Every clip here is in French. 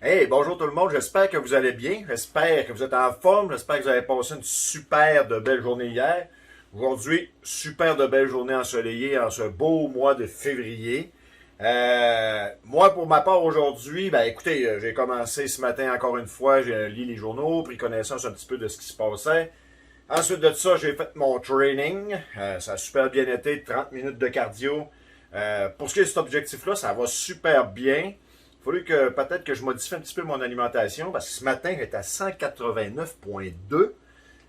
Hey, bonjour tout le monde, j'espère que vous allez bien, j'espère que vous êtes en forme, j'espère que vous avez passé une super de belle journée hier. Aujourd'hui, super de belle journée ensoleillée en ce beau mois de février. Moi, pour ma part aujourd'hui, ben écoutez, j'ai commencé ce matin encore une fois, j'ai lu les journaux, pris connaissance un petit peu de ce qui se passait. Ensuite de ça, j'ai fait mon training. Ça a super bien été, 30 minutes de cardio. Pour ce qui est de cet objectif-là, ça va super bien. Il fallu que peut-être que je modifie un petit peu mon alimentation parce que ce matin, j'étais à 189,2.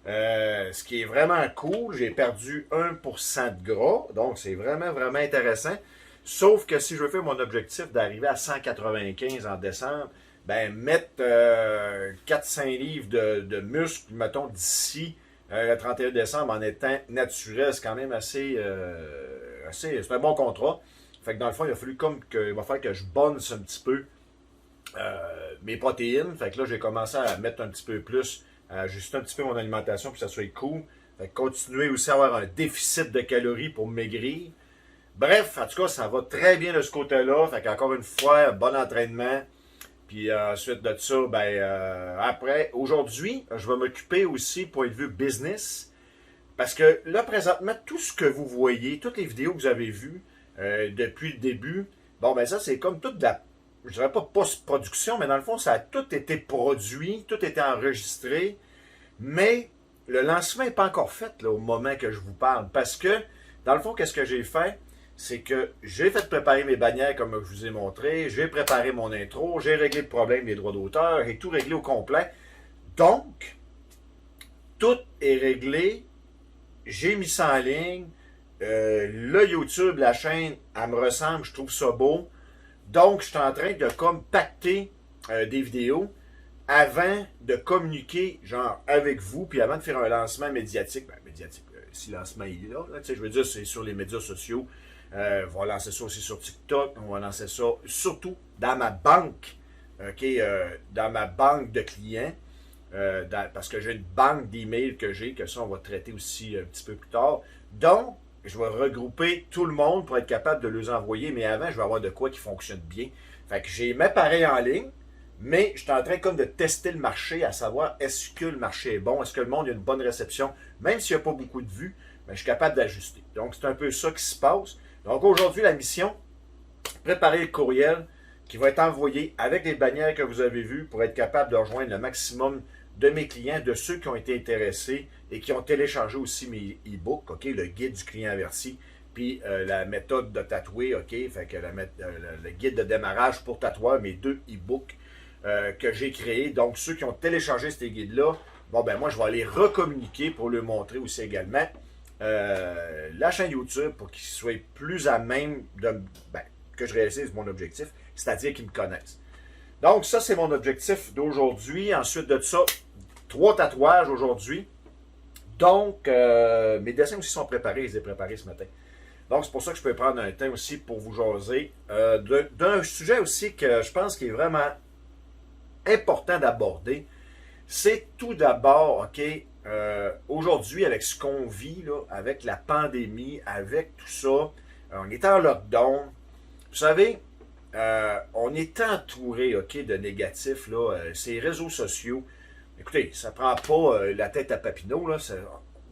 Ce qui est vraiment cool. J'ai perdu 1% de gras. Donc, c'est vraiment, vraiment intéressant. Sauf que si je veux faire mon objectif d'arriver à 195 en décembre, ben mettre 4-5 livres de muscles, mettons, d'ici le 31 décembre en étant naturel, c'est quand même c'est un bon contrat. Fait que dans le fond, il va falloir que je bonne un petit peu mes protéines. Fait que là, j'ai commencé à mettre un petit peu plus, à ajuster un petit peu mon alimentation pour que ça soit cool. Fait que continuer aussi à avoir un déficit de calories pour maigrir. Bref, en tout cas, ça va très bien de ce côté-là. Fait qu'encore une fois, bon entraînement. Puis ensuite de ça, après, aujourd'hui, je vais m'occuper aussi, point de vue business. Parce que là, présentement, tout ce que vous voyez, toutes les vidéos que vous avez vues depuis le début, bon, ben ça, c'est comme toute de la, je dirais pas post-production, mais dans le fond, ça a tout été produit, tout été enregistré, mais le lancement n'est pas encore fait là, au moment que je vous parle. Parce que, dans le fond, qu'est-ce que j'ai fait? C'est que j'ai fait préparer mes bannières comme je vous ai montré, j'ai préparé mon intro, j'ai réglé le problème des droits d'auteur, j'ai tout réglé au complet. Donc, tout est réglé, j'ai mis ça en ligne. Le YouTube, la chaîne, elle me ressemble, je trouve ça beau. Donc, je suis en train de comme pacter des vidéos avant de communiquer, genre, avec vous, puis avant de faire un lancement médiatique. Ben, médiatique, si le lancement il est là, tu sais, je veux dire, c'est sur les médias sociaux. On va lancer ça aussi sur TikTok, on va lancer ça surtout dans ma banque, ok, dans ma banque de clients. Parce que j'ai une banque d'emails que ça, on va traiter aussi un petit peu plus tard. Donc, je vais regrouper tout le monde pour être capable de les envoyer, mais avant, je vais avoir de quoi qui fonctionne bien. Fait que j'ai mes pareils en ligne, mais je suis en train comme de tester le marché, à savoir est-ce que le marché est bon, est-ce que le monde a une bonne réception, même s'il n'y a pas beaucoup de vues, mais je suis capable d'ajuster. Donc, c'est un peu ça qui se passe. Donc, aujourd'hui, la mission, préparer le courriel qui va être envoyé avec les bannières que vous avez vues pour être capable de rejoindre le maximum de mes clients, de ceux qui ont été intéressés et qui ont téléchargé aussi mes e-books, ok, le guide du client averti, puis la méthode de tatouer, ok, fait que le guide de démarrage pour tatoueur, mes deux e-books que j'ai créés. Donc, ceux qui ont téléchargé ces guides-là, bon, ben moi, je vais les recommuniquer pour leur montrer aussi également la chaîne YouTube pour qu'ils soient plus à même de, ben, que je réalise mon objectif, c'est-à-dire qu'ils me connaissent. Donc, ça, c'est mon objectif d'aujourd'hui. Ensuite de ça, 3 tatouages aujourd'hui. Donc, mes dessins aussi sont préparés. Je les ai préparés ce matin. Donc, c'est pour ça que je peux prendre un temps aussi pour vous jaser d'un sujet aussi que je pense qu'il est vraiment important d'aborder. C'est tout d'abord, OK, aujourd'hui, avec ce qu'on vit, là, avec la pandémie, avec tout ça, on est en lockdown. Vous savez, on est entouré, OK, de négatifs, là, ces réseaux sociaux. Écoutez, ça prend pas la tête à Papineau, là.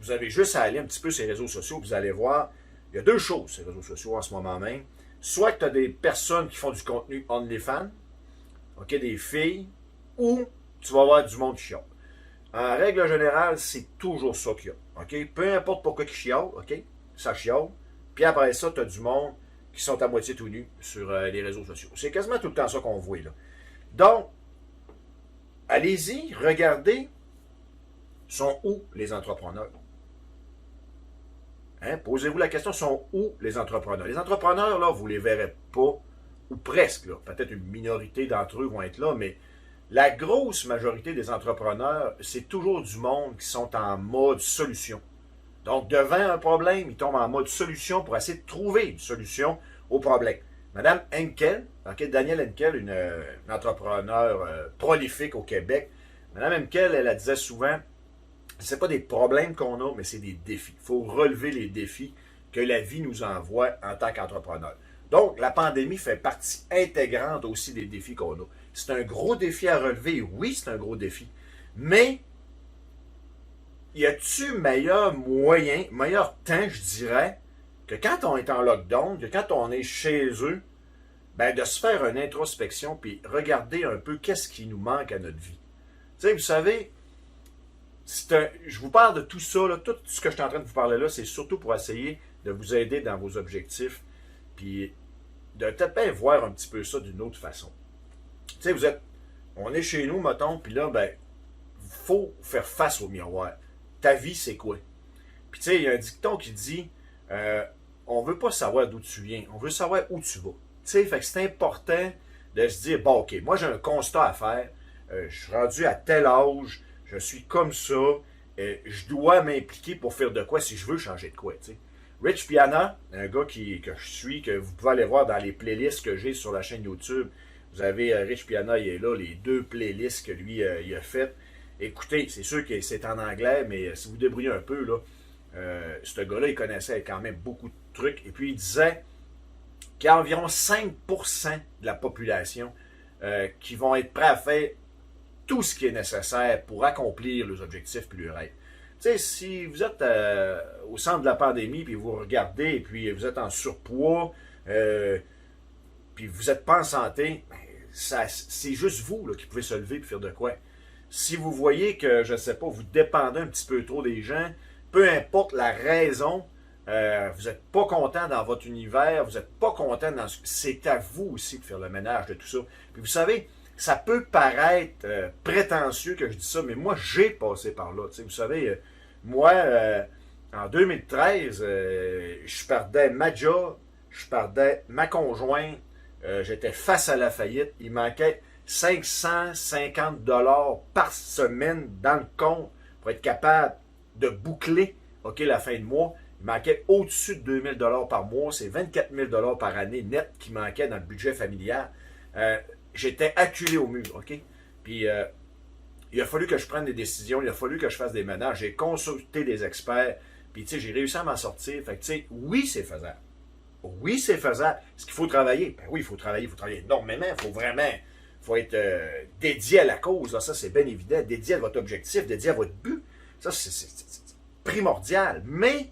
Vous avez juste à aller un petit peu sur les réseaux sociaux, vous allez voir, il y a deux choses, ces réseaux sociaux, en ce moment même. Soit que tu as des personnes qui font du contenu OnlyFans, OK, des filles, ou tu vas avoir du monde qui chiale. En règle générale, c'est toujours ça qu'il y a. OK? Peu importe pourquoi ils chialent, OK? Ça chiale. Puis après ça, tu as du monde qui sont à moitié tout nus sur les réseaux sociaux. C'est quasiment tout le temps ça qu'on voit là. Donc, allez-y, regardez, sont où les entrepreneurs? Hein? Posez-vous la question, sont où les entrepreneurs? Les entrepreneurs, là, vous ne les verrez pas, ou presque, là. Peut-être une minorité d'entre eux vont être là, mais la grosse majorité des entrepreneurs, c'est toujours du monde qui sont en mode solution. Donc, devant un problème, ils tombent en mode solution pour essayer de trouver une solution au problème. Madame Henkel, okay, Danielle Henkel, une entrepreneur prolifique au Québec, Madame Henkel, elle disait souvent, ce n'est pas des problèmes qu'on a, mais c'est des défis. Il faut relever les défis que la vie nous envoie en tant qu'entrepreneur. Donc, la pandémie fait partie intégrante aussi des défis qu'on a. C'est un gros défi à relever, oui, c'est un gros défi. Mais, y a-tu meilleur moyen, meilleur temps, je dirais, que quand on est en lockdown, que quand on est chez eux, ben de se faire une introspection puis regarder un peu qu'est-ce qui nous manque à notre vie. Tu sais, vous savez, je vous parle de tout ça, là, tout ce que je suis en train de vous parler là, c'est surtout pour essayer de vous aider dans vos objectifs, puis de peut-être voir un petit peu ça d'une autre façon. Tu sais, on est chez nous, mettons, puis là, ben, faut faire face au miroir. Ta vie, c'est quoi? Puis tu sais, il y a un dicton qui dit, on veut pas savoir d'où tu viens, on veut savoir où tu vas. Tu sais, fait que c'est important de se dire, bon, ok, moi j'ai un constat à faire, je suis rendu à tel âge, je suis comme ça, je dois m'impliquer pour faire de quoi si je veux changer de quoi, tu sais. Rich Piana, un gars que je suis, que vous pouvez aller voir dans les playlists que j'ai sur la chaîne YouTube. Vous avez Rich Piana, il est là, les 2 playlists que lui il a faites. Écoutez, c'est sûr que c'est en anglais, mais si vous débrouillez un peu, là, ce gars-là, il connaissait quand même beaucoup de trucs. Et puis il disait qu'il y a environ 5% de la population qui vont être prêts à faire tout ce qui est nécessaire pour accomplir leurs objectifs et leurs rêves. Tu sais, si vous êtes au centre de la pandémie, puis vous regardez, et puis vous êtes en surpoids, puis vous n'êtes pas en santé, ben, c'est juste vous là, qui pouvez se lever et faire de quoi. Si vous voyez que, je ne sais pas, vous dépendez un petit peu trop des gens, peu importe la raison, vous n'êtes pas content dans votre univers, vous n'êtes pas content dans ce... C'est à vous aussi de faire le ménage de tout ça. Puis vous savez, ça peut paraître prétentieux que je dis ça, mais moi, j'ai passé par là. Vous savez, moi, en 2013, je perdais ma job, je perdais ma conjointe, j'étais face à la faillite. Il manquait 550 $ par semaine dans le compte pour être capable de boucler la fin de mois. Il manquait au-dessus de 2000 $ par mois. C'est 24 000 $ par année net qui manquait dans le budget familial. J'étais acculé au mur, OK? Puis, il a fallu que je prenne des décisions, il a fallu que je fasse des ménages. J'ai consulté des experts, puis, tu sais, j'ai réussi à m'en sortir. Fait que, tu sais, oui, c'est faisable. Oui, c'est faisable. Est-ce qu'il faut travailler? Ben oui, il faut travailler énormément. Il faut vraiment, faut être dédié à la cause. Là, ça, c'est bien évident. Dédié à votre objectif, dédié à votre but. Ça, c'est primordial. Mais,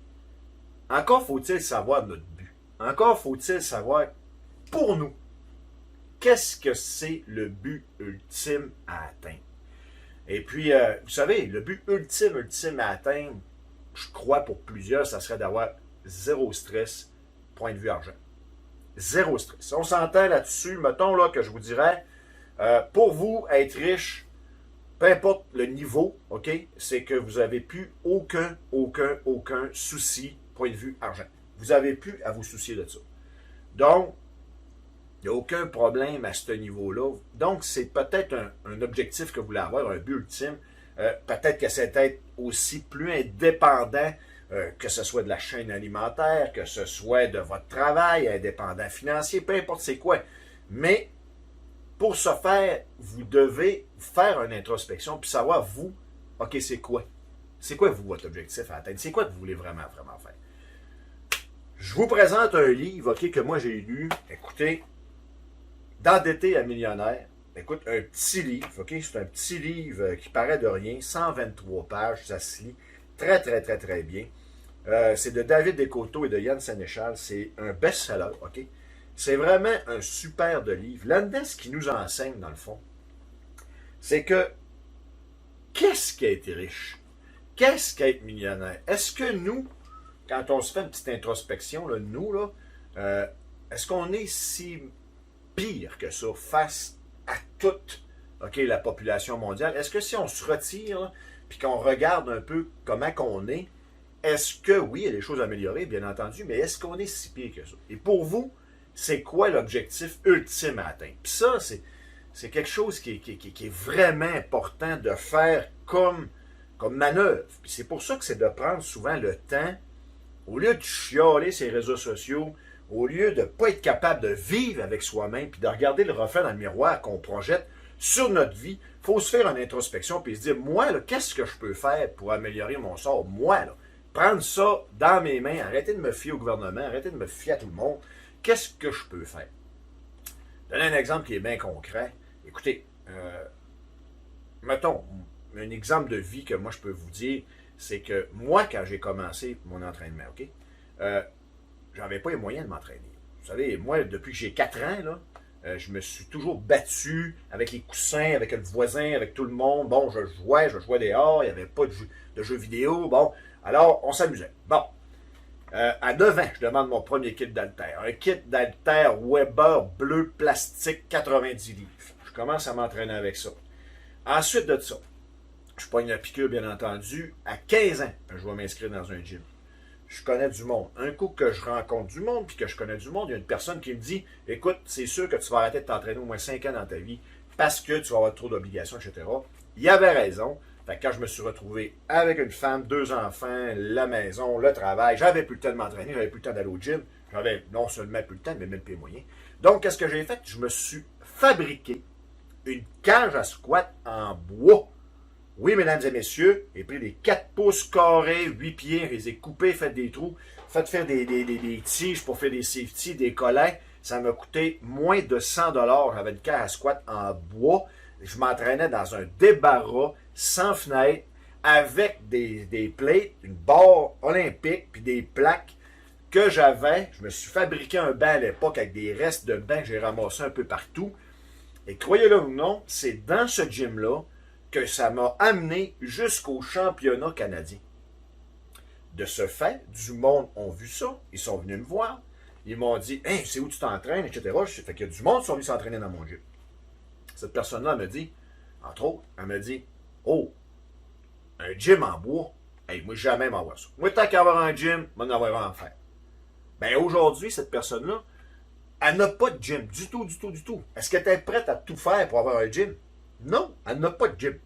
encore faut-il savoir notre but. Encore faut-il savoir, pour nous, qu'est-ce que c'est le but ultime à atteindre? Et puis, vous savez, le but ultime à atteindre, je crois pour plusieurs, ça serait d'avoir zéro stress, point de vue argent. Zéro stress. Si on s'entend là-dessus, mettons là que je vous dirais, pour vous, être riche, peu importe le niveau, OK, c'est que vous n'avez plus aucun souci, point de vue argent. Vous n'avez plus à vous soucier de ça. Donc, il n'y a aucun problème à ce niveau-là. Donc, c'est peut-être un objectif que vous voulez avoir, un but ultime. Peut-être que c'est être aussi plus indépendant, que ce soit de la chaîne alimentaire, que ce soit de votre travail, indépendant financier, peu importe c'est quoi. Mais, pour ce faire, vous devez faire une introspection puis savoir, vous, OK, c'est quoi? C'est quoi, vous, votre objectif à atteindre? C'est quoi que vous voulez vraiment faire? Je vous présente un livre, OK, que moi j'ai lu. Écoutez, D'endetter à millionnaire. Écoute, un petit livre, OK? C'est un petit livre qui paraît de rien, 123 pages, ça se lit très bien. C'est de David Descoteaux et de Yann Sénéchal. C'est un best-seller, OK? C'est vraiment un super de livre. Là-dedans, ce qui nous enseigne, dans le fond, c'est que qu'est-ce qu'être riche? Qu'est-ce qu'être millionnaire? Est-ce que nous, quand on se fait une petite introspection, là, nous, là, est-ce qu'on est si pire que ça face à toute la population mondiale? Est-ce que si on se retire puis qu'on regarde un peu comment qu'on est-ce que, oui, il y a des choses à améliorer, bien entendu, mais est-ce qu'on est si pire que ça? Et pour vous, c'est quoi l'objectif ultime à atteindre? Puis ça, c'est quelque chose qui est vraiment important de faire comme manœuvre. Puis c'est pour ça que c'est de prendre souvent le temps, au lieu de chialer ces réseaux sociaux, au lieu de ne pas être capable de vivre avec soi-même, puis de regarder le reflet dans le miroir qu'on projette sur notre vie, il faut se faire une introspection, puis se dire, moi, qu'est-ce que je peux faire pour améliorer mon sort? Moi, prendre ça dans mes mains, arrêtez de me fier au gouvernement, arrêtez de me fier à tout le monde. qu'est-ce que je peux faire? Je donne un exemple qui est bien concret. Écoutez, mettons, un exemple de vie que moi je peux vous dire, c'est que moi, quand j'ai commencé mon entraînement, OK, j'avais pas les moyens de m'entraîner. Vous savez, moi, depuis que j'ai 4 ans, là, je me suis toujours battu avec les coussins, avec le voisin, avec tout le monde. Bon, je jouais dehors, il n'y avait pas de jeux vidéo. Bon, alors, on s'amusait. Bon, à 9 ans, je demande mon premier kit d'haltère. Un kit d'haltère Weber bleu plastique 90 livres. Je commence à m'entraîner avec ça. Ensuite de ça, je pogne la piqûre, bien entendu. À 15 ans, je vais m'inscrire dans un gym. Je connais du monde. Un coup que je rencontre du monde, puis que je connais du monde, il y a une personne qui me dit, écoute, c'est sûr que tu vas arrêter de t'entraîner au moins 5 ans dans ta vie parce que tu vas avoir trop d'obligations, etc. Il avait raison. Fait que quand je me suis retrouvé avec une femme, 2 enfants, la maison, le travail, j'avais plus le temps de m'entraîner, j'avais plus le temps d'aller au gym. J'avais non seulement plus le temps, mais même plus les moyens. Donc, qu'est-ce que j'ai fait? Je me suis fabriqué une cage à squat en bois. Oui, mesdames et messieurs, j'ai pris des 4 pouces carrés, 8 pieds, je les ai coupés, fait des trous, fait faire des tiges pour faire des safety, des collants. Ça m'a coûté moins de 100 $. J'avais une cage à squat en bois. Je m'entraînais dans un débarras, sans fenêtre, avec des plates, une barre olympique, puis des plaques que j'avais. Je me suis fabriqué un banc à l'époque avec des restes de banc que j'ai ramassés un peu partout. Et croyez-le ou non, c'est dans ce gym-là que ça m'a amené jusqu'au championnat canadien. De ce fait, du monde ont vu ça, ils sont venus me voir, ils m'ont dit « Hey, c'est où tu t'entraînes, etc. » Fait qu'il y a du monde qui sont venus s'entraîner dans mon gym. Cette personne-là me dit, entre autres, elle me dit « Oh, un gym en bois, hey, moi jamais m'en voir ça. Moi, tant qu'à avoir un gym, moi, n'en avoir en faire. » Ben aujourd'hui, cette personne-là, elle n'a pas de gym, du tout, du tout, du tout. Est-ce qu'elle était prête à tout faire pour avoir un gym? Non, elle n'a pas de gym.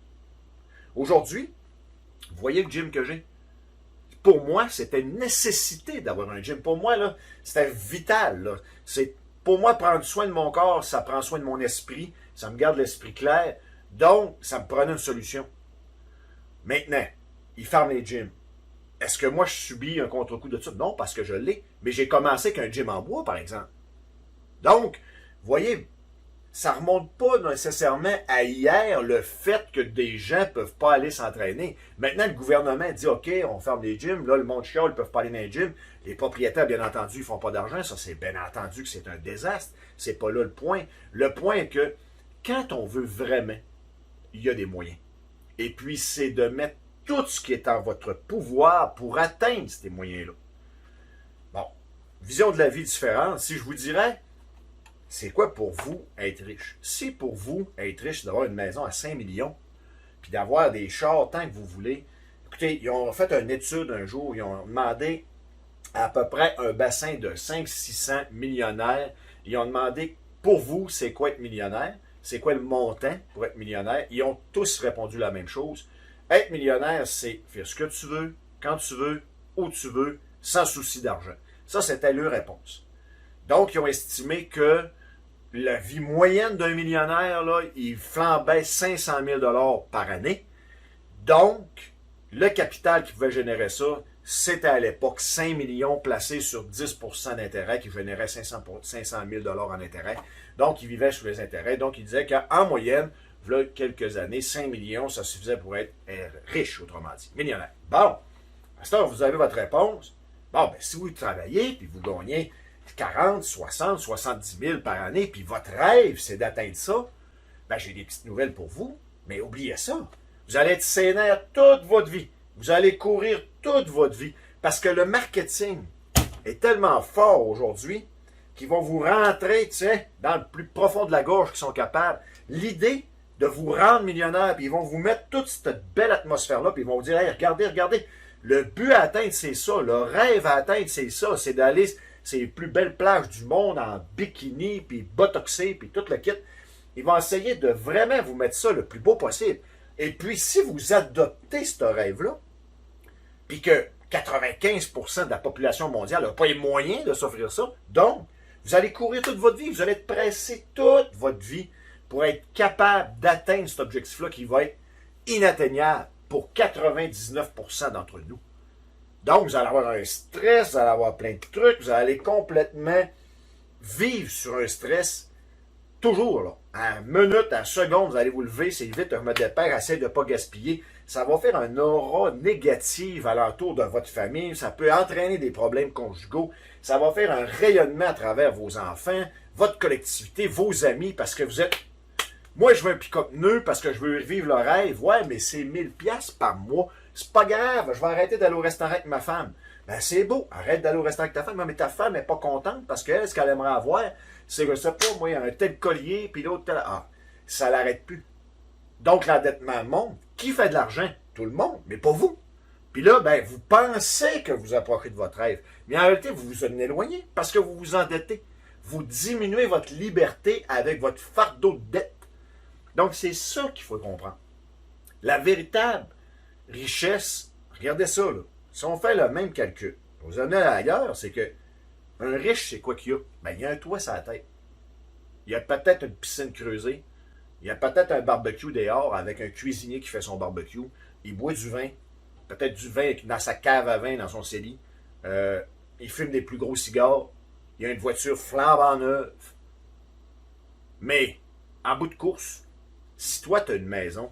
Aujourd'hui, vous voyez le gym que j'ai? Pour moi, c'était une nécessité d'avoir un gym. Pour moi, là, c'était vital. Là. C'est, pour moi, prendre soin de mon corps, ça prend soin de mon esprit, ça me garde l'esprit clair. Donc, ça me prenait une solution. Maintenant, ils ferment les gyms. Est-ce que moi, je subis un contre-coup de ça? Non, parce que je l'ai. Mais j'ai commencé avec un gym en bois, par exemple. Donc, vous voyez, ça ne remonte pas nécessairement à hier le fait que des gens ne peuvent pas aller s'entraîner. Maintenant, le gouvernement dit, OK, on ferme les gyms. Là, le monde chiale, ils ne peuvent pas aller dans les gyms. Les propriétaires, bien entendu, ils ne font pas d'argent. Ça, c'est bien entendu que c'est un désastre. C'est pas là le point. Le point est que quand on veut vraiment, il y a des moyens. Et puis, c'est de mettre tout ce qui est en votre pouvoir pour atteindre ces moyens-là. Bon, vision de la vie différente. Si je vous dirais, c'est quoi pour vous être riche? Si pour vous être riche, c'est d'avoir une maison à 5 millions, puis d'avoir des chars tant que vous voulez. Écoutez, ils ont fait une étude un jour, ils ont demandé à peu près un bassin de 500-600 millionnaires. Ils ont demandé, pour vous, c'est quoi être millionnaire? C'est quoi le montant pour être millionnaire? Ils ont tous répondu la même chose. Être millionnaire, c'est faire ce que tu veux, quand tu veux, où tu veux, sans souci d'argent. Ça, c'était leur réponse. Donc, ils ont estimé que la vie moyenne d'un millionnaire, là, il flambait 500 000 $ par année. Donc, le capital qui pouvait générer ça, c'était à l'époque 5 millions placés sur 10 % d'intérêt qui générait 500 000 $ en intérêt. Donc, il vivait sur les intérêts. Donc, il disait qu'en moyenne, il y a quelques années, 5 millions, ça suffisait pour être riche, autrement dit, millionnaire. Bon, à ce temps, vous avez votre réponse. Bon, ben, si vous travaillez, puis vous gagnez 40, 60, 70 000 par année, puis votre rêve, c'est d'atteindre ça, ben, j'ai des petites nouvelles pour vous, mais oubliez ça. Vous allez être sénère toute votre vie. Vous allez courir toute votre vie. Parce que le marketing est tellement fort aujourd'hui qu'ils vont vous rentrer, tu sais, dans le plus profond de la gorge qu'ils sont capables. L'idée de vous rendre millionnaire, puis ils vont vous mettre toute cette belle atmosphère-là, puis ils vont vous dire, hey, regardez, regardez, le but à atteindre, c'est ça. Le rêve à atteindre, c'est ça. C'est d'aller sur les plus belles plages du monde en bikini, puis botoxé, puis tout le kit. Ils vont essayer de vraiment vous mettre ça le plus beau possible. Et puis, si vous adoptez ce rêve-là, puis que 95% de la population mondiale n'a pas les moyens de s'offrir ça, donc, vous allez courir toute votre vie, vous allez être pressé toute votre vie pour être capable d'atteindre cet objectif-là qui va être inatteignable pour 99% d'entre nous. Donc, vous allez avoir un stress, vous allez avoir plein de trucs, vous allez complètement vivre sur un stress toujours, là. À minute, à seconde, vous allez vous lever, c'est vite, remettre de paire, essayez de ne pas gaspiller. Ça va faire un aura négative alentour de votre famille. Ça peut entraîner des problèmes conjugaux. Ça va faire un rayonnement à travers vos enfants, votre collectivité, vos amis, parce que vous êtes... Moi, je veux un pick-up nœud parce que je veux vivre le rêve. Ouais, mais c'est 1000$ par mois. C'est pas grave, je vais arrêter d'aller au restaurant avec ma femme. Ben, c'est beau, arrête d'aller au restaurant avec ta femme. Mais ta femme n'est pas contente parce qu'elle, ce qu'elle aimerait avoir, c'est que, je sais pas, moi, il y a un tel collier, puis l'autre tel... Ah, ça l'arrête plus. Donc, l'endettement monte. Qui fait de l'argent? Tout le monde, mais pas vous. Puis là, ben, vous pensez que vous approchez de votre rêve. Mais en réalité, vous vous en éloignez parce que vous vous endettez. Vous diminuez votre liberté avec votre fardeau de dette. Donc, c'est ça qu'il faut comprendre. La véritable richesse, regardez ça, là. Si on fait le même calcul, vous amenez ailleurs, c'est que un riche, c'est quoi qu'il y a? Ben, il y a un toit sur la tête. Il y a peut-être une piscine creusée. Il y a peut-être un barbecue dehors avec un cuisinier qui fait son barbecue. Il boit du vin. Peut-être du vin dans sa cave à vin, dans son cellier. Il fume des plus gros cigares. Il y a une voiture flambant neuve. Mais, en bout de course, si toi, tu as une maison,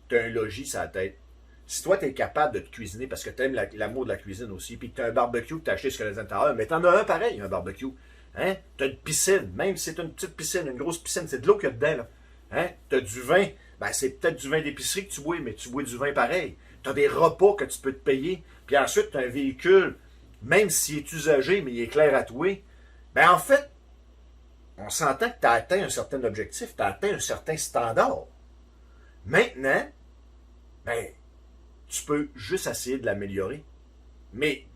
tu as un logis sur la tête, si toi, tu es capable de te cuisiner parce que tu aimes l'amour de la cuisine aussi, puis que tu as un barbecue que tu as acheté sur les intérieurs, mais tu en as un pareil, un barbecue. Hein? Tu as une piscine, même si c'est une petite piscine, une grosse piscine, c'est de l'eau qu'il y a dedans. Là. Hein? Tu as du vin, ben, c'est peut-être du vin d'épicerie que tu bois, mais tu bois du vin pareil. Tu as des repas que tu peux te payer, puis ensuite, tu as un véhicule, même s'il est usagé, mais il est clair à toi. Ben, en fait, on s'entend que tu as atteint un certain objectif, tu as atteint un certain standard. Maintenant, ben, tu peux juste essayer de l'améliorer. Mais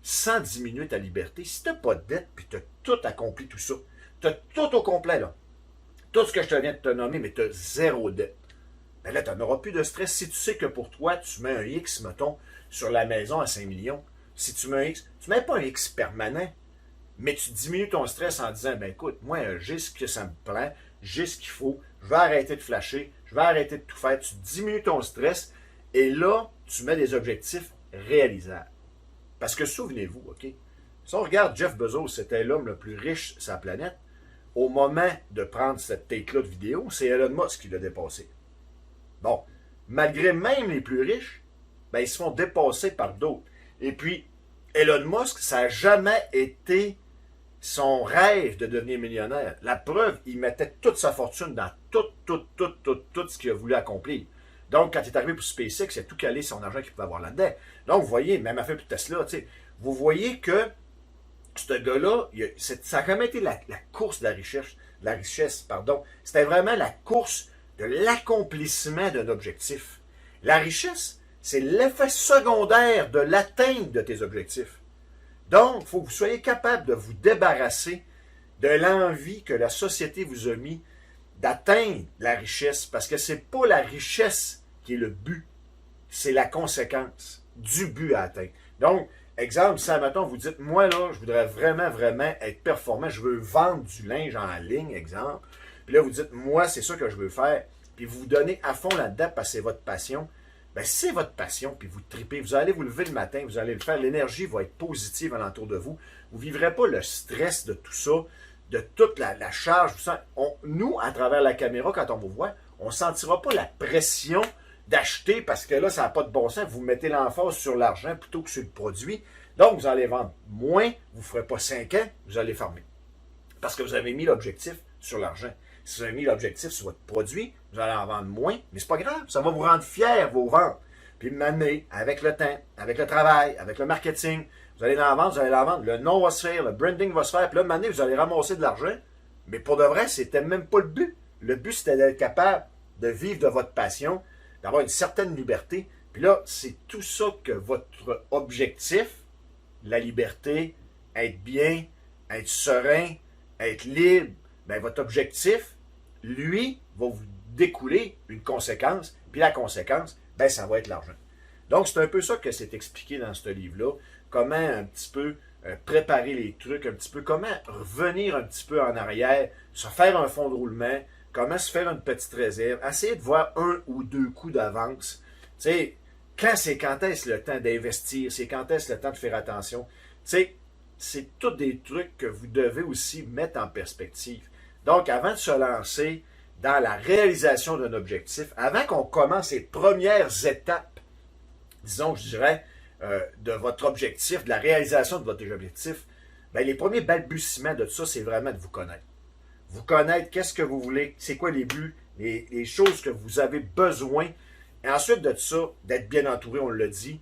sans diminuer ta liberté, si tu n'as pas de dette, puis tu as tout accompli tout ça, tu as tout au complet, là. Tout ce que je te viens de te nommer, mais tu as zéro dette. Ben là, tu n'auras plus de stress. Si tu sais que pour toi, tu mets un X, mettons, sur la maison à 5 millions, si tu mets un X, tu ne mets pas un X permanent, mais tu diminues ton stress en disant, ben écoute, moi, j'ai ce que ça me prend, j'ai ce qu'il faut, je vais arrêter de flasher, je vais arrêter de tout faire. Tu diminues ton stress, et là, tu mets des objectifs réalisables. Parce que souvenez-vous, OK? Si on regarde Jeff Bezos, c'était l'homme le plus riche sur la planète, au moment de prendre cette take-là de vidéo, c'est Elon Musk qui l'a dépassé. Bon, malgré même les plus riches, ben, ils se font dépasser par d'autres. Et puis, Elon Musk, ça n'a jamais été son rêve de devenir millionnaire. La preuve, il mettait toute sa fortune dans tout ce qu'il a voulu accomplir. Donc, quand il est arrivé pour SpaceX, il a tout calé son argent qu'il pouvait avoir là-dedans. Donc, vous voyez, même affaire pour Tesla, tu sais, vous voyez que ce gars-là, ça a quand même été la course de la richesse, pardon. C'était vraiment la course de l'accomplissement d'un objectif. La richesse, c'est l'effet secondaire de l'atteinte de tes objectifs. Donc, il faut que vous soyez capable de vous débarrasser de l'envie que la société vous a mis d'atteindre la richesse, parce que c'est pas la richesse qui est le but, c'est la conséquence du but à atteindre. Donc, exemple, si, admettons, vous dites, moi, là, je voudrais vraiment, vraiment être performant, je veux vendre du linge en ligne, exemple, puis là, vous dites, moi, c'est ça que je veux faire, puis vous vous donnez à fond là-dedans parce que c'est votre passion, ben, c'est votre passion, puis vous tripez, vous allez vous lever le matin, vous allez le faire, l'énergie va être positive alentour de vous, vous ne vivrez pas le stress de tout ça, de toute la charge. Nous, à travers la caméra, quand on vous voit, on ne sentira pas la pression d'acheter parce que là, ça n'a pas de bon sens. Vous mettez l'emphase sur l'argent plutôt que sur le produit. Donc, vous allez vendre moins, vous ne ferez pas 5 ans, vous allez fermer. Parce que vous avez mis l'objectif sur l'argent. Si vous avez mis l'objectif sur votre produit, vous allez en vendre moins, mais c'est pas grave, ça va vous rendre fier, vos ventes. Puis m'amener avec le temps, avec le travail, avec le marketing, vous allez en vendre, vous allez en vendre, le nom va se faire, le branding va se faire, puis là, maintenant, vous allez ramasser de l'argent, mais pour de vrai, c'était même pas le but. Le but, c'était d'être capable de vivre de votre passion, d'avoir une certaine liberté, puis là, c'est tout ça que votre objectif, la liberté, être bien, être serein, être libre, bien, votre objectif, lui, va vous découler une conséquence, puis la conséquence, ben, ça va être l'argent. Donc, c'est un peu ça que c'est expliqué dans ce livre-là, comment un petit peu préparer les trucs, un petit peu comment revenir un petit peu en arrière, se faire un fonds de roulement, comment se faire une petite réserve, essayer de voir 1 ou 2 coups d'avance. Tu sais, quand est-ce le temps d'investir, c'est quand est-ce le temps de faire attention. Tu sais, c'est tous des trucs que vous devez aussi mettre en perspective. Donc, avant de se lancer dans la réalisation d'un objectif, avant qu'on commence les premières étapes, disons, je dirais, de votre objectif, de la réalisation de votre objectif, bien, les premiers balbutiements de ça, c'est vraiment de vous connaître. Vous connaître, qu'est-ce que vous voulez, c'est quoi les buts, les choses que vous avez besoin. Et ensuite de ça, d'être bien entouré, on l'a dit,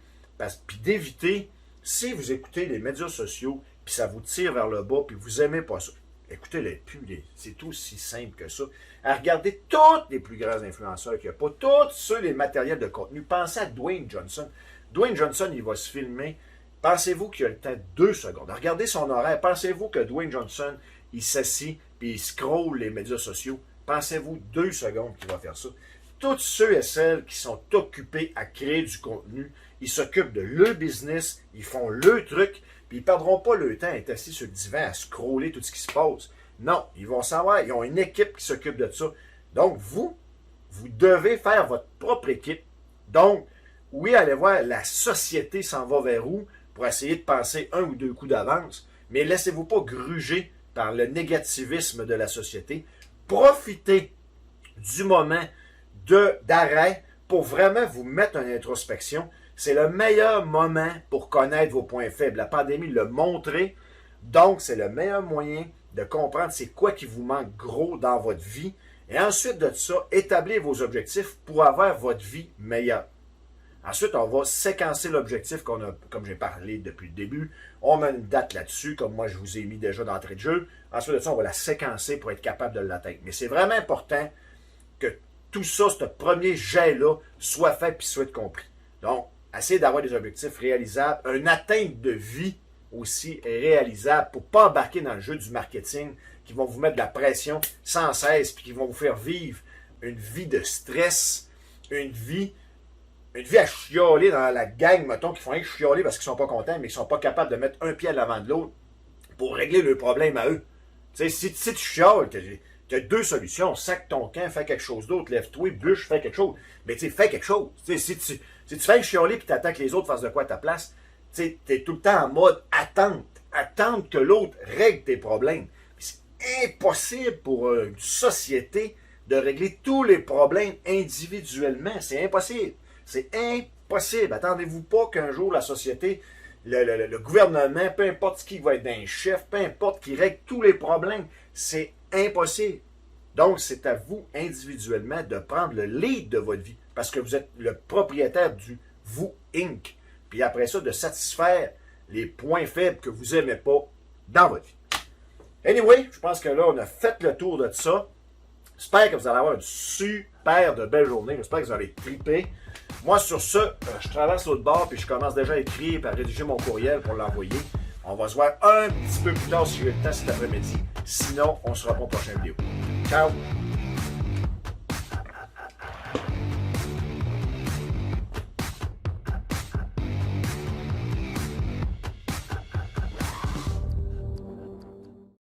puis d'éviter, si vous écoutez les médias sociaux, puis ça vous tire vers le bas, puis vous n'aimez pas ça, écoutez-les plus, c'est aussi simple que ça. À regarder tous les plus grands influenceurs qu'il n'y a pas, tous ceux, les matériels de contenu. Pensez à Dwayne Johnson. Dwayne Johnson, il va se filmer. Pensez-vous qu'il a le temps de 2 secondes. Regardez son horaire. Pensez-vous que Dwayne Johnson, il s'assit puis il scrolle les médias sociaux. Pensez-vous 2 secondes qu'il va faire ça. Tous ceux et celles qui sont occupés à créer du contenu, ils s'occupent de leur business, ils font leur truc, puis ils ne perdront pas le temps à être assis sur le divan à scroller tout ce qui se passe. Non, ils vont savoir, ils ont une équipe qui s'occupe de ça. Donc, vous devez faire votre propre équipe. Donc, oui, allez voir, la société s'en va vers où pour essayer de penser 1 ou 2 coups d'avance, mais laissez-vous pas gruger par le négativisme de la société. Profitez du moment d'arrêt pour vraiment vous mettre en introspection. C'est le meilleur moment pour connaître vos points faibles. La pandémie l'a montré, donc c'est le meilleur moyen de comprendre c'est quoi qui vous manque gros dans votre vie. Et ensuite de ça, établir vos objectifs pour avoir votre vie meilleure. Ensuite, on va séquencer l'objectif qu'on a, comme j'ai parlé depuis le début. On met une date là-dessus, comme moi je vous ai mis déjà d'entrée de jeu. Ensuite de ça, on va la séquencer pour être capable de l'atteindre. Mais c'est vraiment important que tout ça, ce premier jet-là, soit fait et soit compris. Donc, essayez d'avoir des objectifs réalisables, une atteinte de vie aussi réalisable pour ne pas embarquer dans le jeu du marketing qui vont vous mettre de la pression sans cesse puis qui vont vous faire vivre une vie de stress, une vie à chialer dans la gang, mettons, qui font rien que chialer parce qu'ils sont pas contents, mais qui sont pas capables de mettre un pied à l'avant de l'autre pour régler leurs problèmes à eux. Tu sais, si tu chiales, tu as 2 solutions. Sac ton camp, fais quelque chose d'autre, lève-toi, bûche, fais quelque chose. Mais tu sais, fais quelque chose. Tu sais, si tu fais chialer et tu attends que les autres fassent de quoi à ta place, tu es tout le temps en mode attente. Attendre que l'autre règle tes problèmes. C'est impossible pour une société de régler tous les problèmes individuellement. C'est impossible. C'est impossible. Attendez-vous pas qu'un jour la société, le gouvernement, peu importe qui va être un chef, peu importe qui règle tous les problèmes, c'est impossible. Donc, c'est à vous individuellement de prendre le lead de votre vie parce que vous êtes le propriétaire du vous Inc. Puis après ça, de satisfaire les points faibles que vous n'aimez pas dans votre vie. Anyway, je pense que là, on a fait le tour de ça. J'espère que vous allez avoir une super de belle journée. J'espère que vous allez triper. Moi, sur ce, je traverse l'autre bord puis je commence déjà à écrire et à rédiger mon courriel pour l'envoyer. On va se voir un petit peu plus tard si j'ai le temps cet après-midi. Sinon, on se revoit pour une prochaine vidéo. Ciao!